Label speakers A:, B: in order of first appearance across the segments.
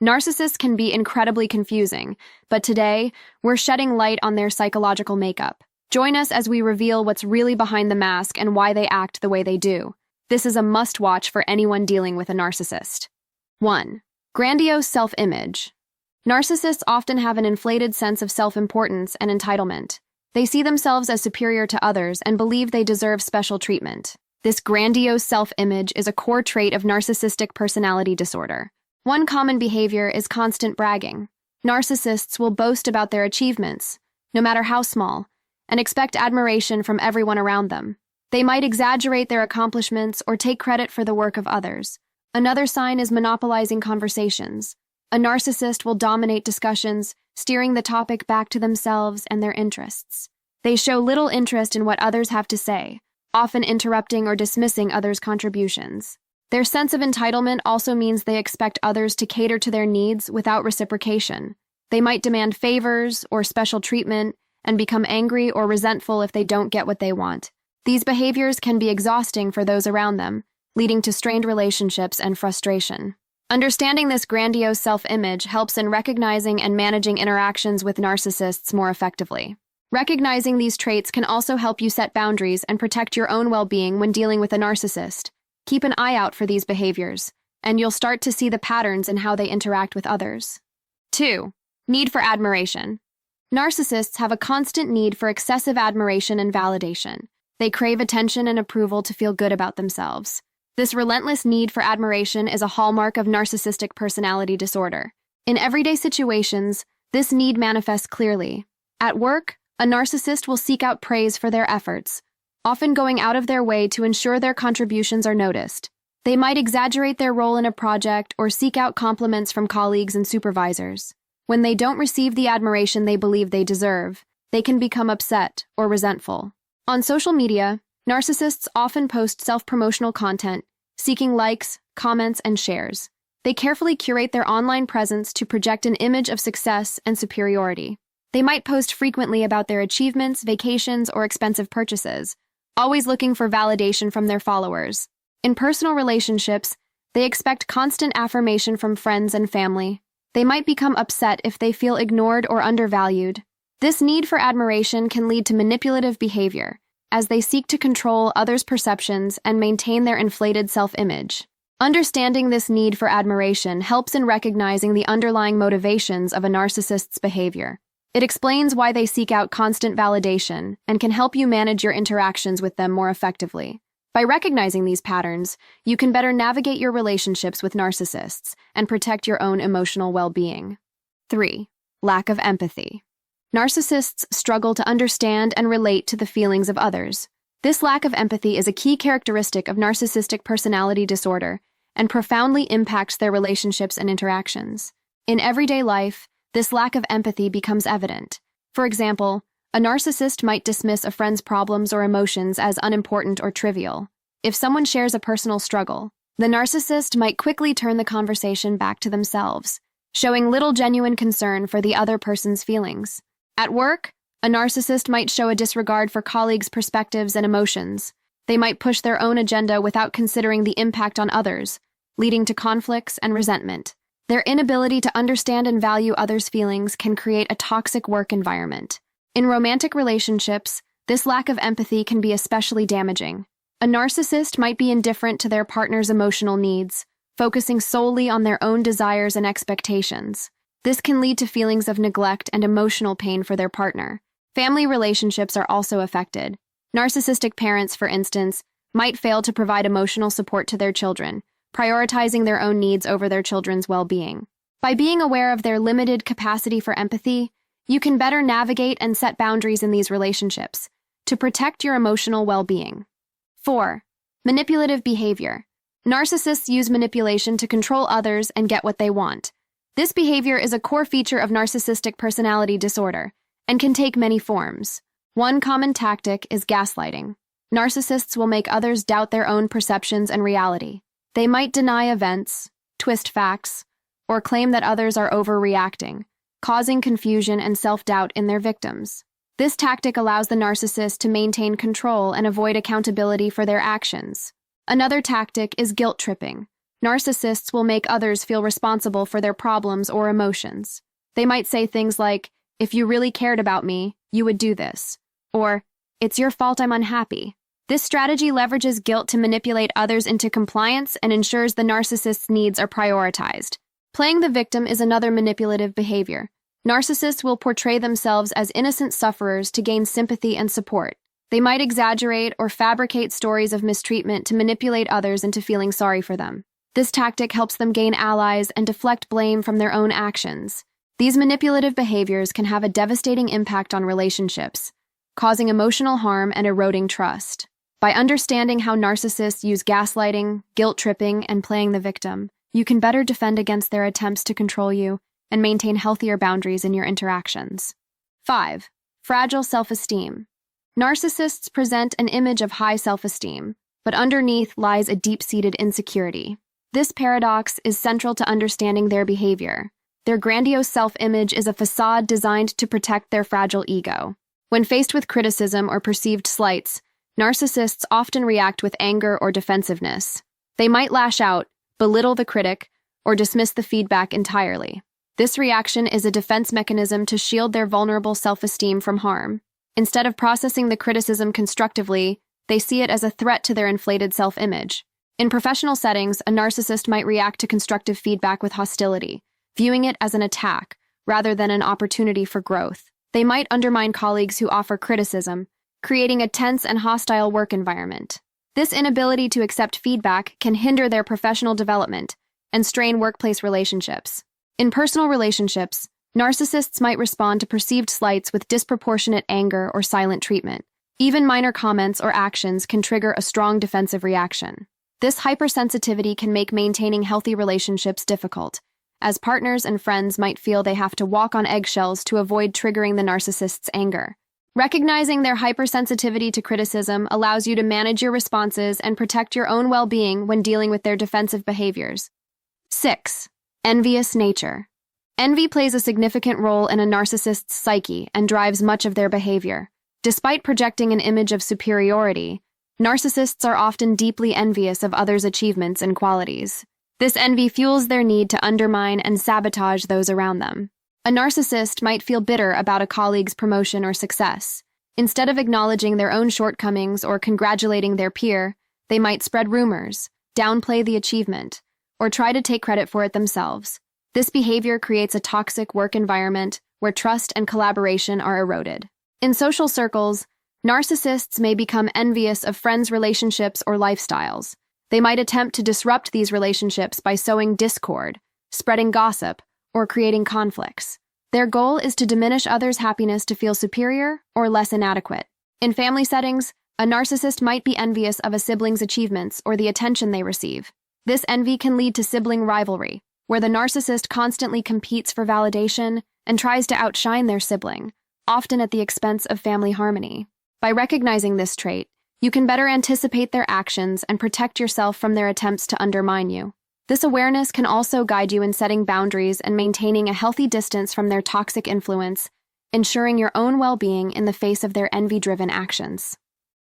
A: Narcissists can be incredibly confusing, but today, we're shedding light on their psychological makeup. Join us as we reveal what's really behind the mask and why they act the way they do. This is a must-watch for anyone dealing with a narcissist. 1. Grandiose self-image. Narcissists often have an inflated sense of self-importance and entitlement. They see themselves as superior to others and believe they deserve special treatment. This grandiose self-image is a core trait of narcissistic personality disorder. One common behavior is constant bragging. Narcissists will boast about their achievements, no matter how small, and expect admiration from everyone around them. They might exaggerate their accomplishments or take credit for the work of others. Another sign is monopolizing conversations. A narcissist will dominate discussions, steering the topic back to themselves and their interests. They show little interest in what others have to say, often interrupting or dismissing others' contributions. Their sense of entitlement also means they expect others to cater to their needs without reciprocation. They might demand favors or special treatment and become angry or resentful if they don't get what they want. These behaviors can be exhausting for those around them, leading to strained relationships and frustration. Understanding this grandiose self-image helps in recognizing and managing interactions with narcissists more effectively. Recognizing these traits can also help you set boundaries and protect your own well-being when dealing with a narcissist. Keep an eye out for these behaviors, and you'll start to see the patterns in how they interact with others. 2. Need for admiration. Narcissists have a constant need for excessive admiration and validation. They crave attention and approval to feel good about themselves. This relentless need for admiration is a hallmark of narcissistic personality disorder. In everyday situations, this need manifests clearly. At work, a narcissist will seek out praise for their efforts, often going out of their way to ensure their contributions are noticed. They might exaggerate their role in a project or seek out compliments from colleagues and supervisors. When they don't receive the admiration they believe they deserve, they can become upset or resentful. On social media, narcissists often post self-promotional content, seeking likes, comments, and shares. They carefully curate their online presence to project an image of success and superiority. They might post frequently about their achievements, vacations, or expensive purchases, always looking for validation from their followers. In personal relationships, they expect constant affirmation from friends and family. They might become upset if they feel ignored or undervalued. This need for admiration can lead to manipulative behavior, as they seek to control others' perceptions and maintain their inflated self-image. Understanding this need for admiration helps in recognizing the underlying motivations of a narcissist's behavior. It explains why they seek out constant validation and can help you manage your interactions with them more effectively. By recognizing these patterns, you can better navigate your relationships with narcissists and protect your own emotional well-being. 3. Lack of empathy. Narcissists struggle to understand and relate to the feelings of others. This lack of empathy is a key characteristic of narcissistic personality disorder and profoundly impacts their relationships and interactions. In everyday life, this lack of empathy becomes evident. For example, a narcissist might dismiss a friend's problems or emotions as unimportant or trivial. If someone shares a personal struggle, the narcissist might quickly turn the conversation back to themselves, showing little genuine concern for the other person's feelings. At work, a narcissist might show a disregard for colleagues' perspectives and emotions. They might push their own agenda without considering the impact on others, leading to conflicts and resentment. Their inability to understand and value others' feelings can create a toxic work environment. In romantic relationships, this lack of empathy can be especially damaging. A narcissist might be indifferent to their partner's emotional needs, focusing solely on their own desires and expectations. This can lead to feelings of neglect and emotional pain for their partner. Family relationships are also affected. Narcissistic parents, for instance, might fail to provide emotional support to their children, prioritizing their own needs over their children's well-being. By being aware of their limited capacity for empathy, you can better navigate and set boundaries in these relationships to protect your emotional well-being. 4. Manipulative behavior. Narcissists use manipulation to control others and get what they want. This behavior is a core feature of narcissistic personality disorder and can take many forms. One common tactic is gaslighting. Narcissists will make others doubt their own perceptions and reality. They might deny events, twist facts, or claim that others are overreacting, causing confusion and self-doubt in their victims. This tactic allows the narcissist to maintain control and avoid accountability for their actions. Another tactic is guilt tripping. Narcissists will make others feel responsible for their problems or emotions. They might say things like, "If you really cared about me, you would do this," or "It's your fault I'm unhappy." This strategy leverages guilt to manipulate others into compliance and ensures the narcissist's needs are prioritized. Playing the victim is another manipulative behavior. Narcissists will portray themselves as innocent sufferers to gain sympathy and support. They might exaggerate or fabricate stories of mistreatment to manipulate others into feeling sorry for them. This tactic helps them gain allies and deflect blame from their own actions. These manipulative behaviors can have a devastating impact on relationships, causing emotional harm and eroding trust. By understanding how narcissists use gaslighting, guilt-tripping, and playing the victim, you can better defend against their attempts to control you and maintain healthier boundaries in your interactions. 5. Fragile self-esteem. Narcissists present an image of high self-esteem, but underneath lies a deep-seated insecurity. This paradox is central to understanding their behavior. Their grandiose self-image is a facade designed to protect their fragile ego. When faced with criticism or perceived slights, narcissists often react with anger or defensiveness. They might lash out, belittle the critic, or dismiss the feedback entirely. This reaction is a defense mechanism to shield their vulnerable self-esteem from harm. Instead of processing the criticism constructively, they see it as a threat to their inflated self-image. In professional settings, a narcissist might react to constructive feedback with hostility, viewing it as an attack rather than an opportunity for growth. They might undermine colleagues who offer criticism, creating a tense and hostile work environment. This inability to accept feedback can hinder their professional development and strain workplace relationships. In personal relationships, narcissists might respond to perceived slights with disproportionate anger or silent treatment. Even minor comments or actions can trigger a strong defensive reaction. This hypersensitivity can make maintaining healthy relationships difficult, as partners and friends might feel they have to walk on eggshells to avoid triggering the narcissist's anger. Recognizing their hypersensitivity to criticism allows you to manage your responses and protect your own well-being when dealing with their defensive behaviors. 6. Envious nature. Envy plays a significant role in a narcissist's psyche and drives much of their behavior. Despite projecting an image of superiority, narcissists are often deeply envious of others' achievements and qualities. This envy fuels their need to undermine and sabotage those around them. A narcissist might feel bitter about a colleague's promotion or success. Instead of acknowledging their own shortcomings or congratulating their peer, they might spread rumors, downplay the achievement, or try to take credit for it themselves. This behavior creates a toxic work environment where trust and collaboration are eroded. In social circles, narcissists may become envious of friends' relationships or lifestyles. They might attempt to disrupt these relationships by sowing discord, spreading gossip, or creating conflicts. Their goal is to diminish others' happiness to feel superior or less inadequate. In family settings, a narcissist might be envious of a sibling's achievements or the attention they receive. This envy can lead to sibling rivalry, where the narcissist constantly competes for validation and tries to outshine their sibling, often at the expense of family harmony. By recognizing this trait, you can better anticipate their actions and protect yourself from their attempts to undermine you. This awareness can also guide you in setting boundaries and maintaining a healthy distance from their toxic influence, ensuring your own well-being in the face of their envy-driven actions.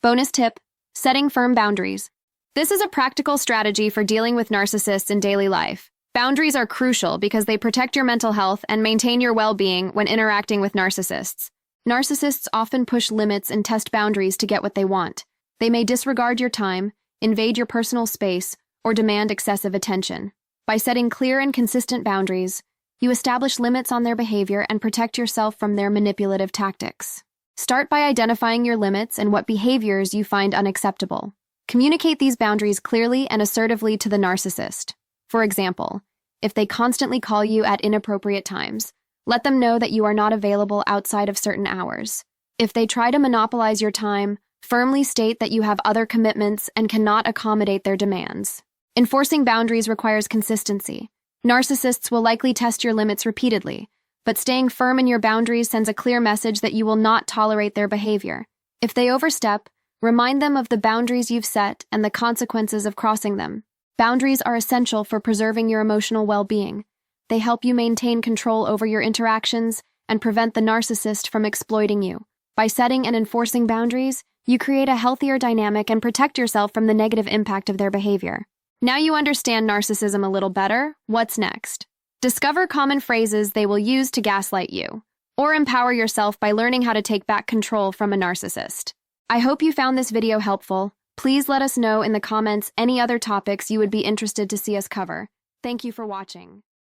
A: Bonus tip: setting firm boundaries. This is a practical strategy for dealing with narcissists in daily life. Boundaries are crucial because they protect your mental health and maintain your well-being when interacting with narcissists. Narcissists often push limits and test boundaries to get what they want. They may disregard your time, invade your personal space, or demand excessive attention. By setting clear and consistent boundaries, you establish limits on their behavior and protect yourself from their manipulative tactics. Start by identifying your limits and what behaviors you find unacceptable. Communicate these boundaries clearly and assertively to the narcissist. For example, if they constantly call you at inappropriate times, let them know that you are not available outside of certain hours. If they try to monopolize your time, firmly state that you have other commitments and cannot accommodate their demands. Enforcing boundaries requires consistency. Narcissists will likely test your limits repeatedly, but staying firm in your boundaries sends a clear message that you will not tolerate their behavior. If they overstep, remind them of the boundaries you've set and the consequences of crossing them. Boundaries are essential for preserving your emotional well-being. They help you maintain control over your interactions and prevent the narcissist from exploiting you. By setting and enforcing boundaries, you create a healthier dynamic and protect yourself from the negative impact of their behavior. Now you understand narcissism a little better. What's next? Discover common phrases they will use to gaslight you, or empower yourself by learning how to take back control from a narcissist. I hope you found this video helpful. Please let us know in the comments any other topics you would be interested to see us cover. Thank you for watching.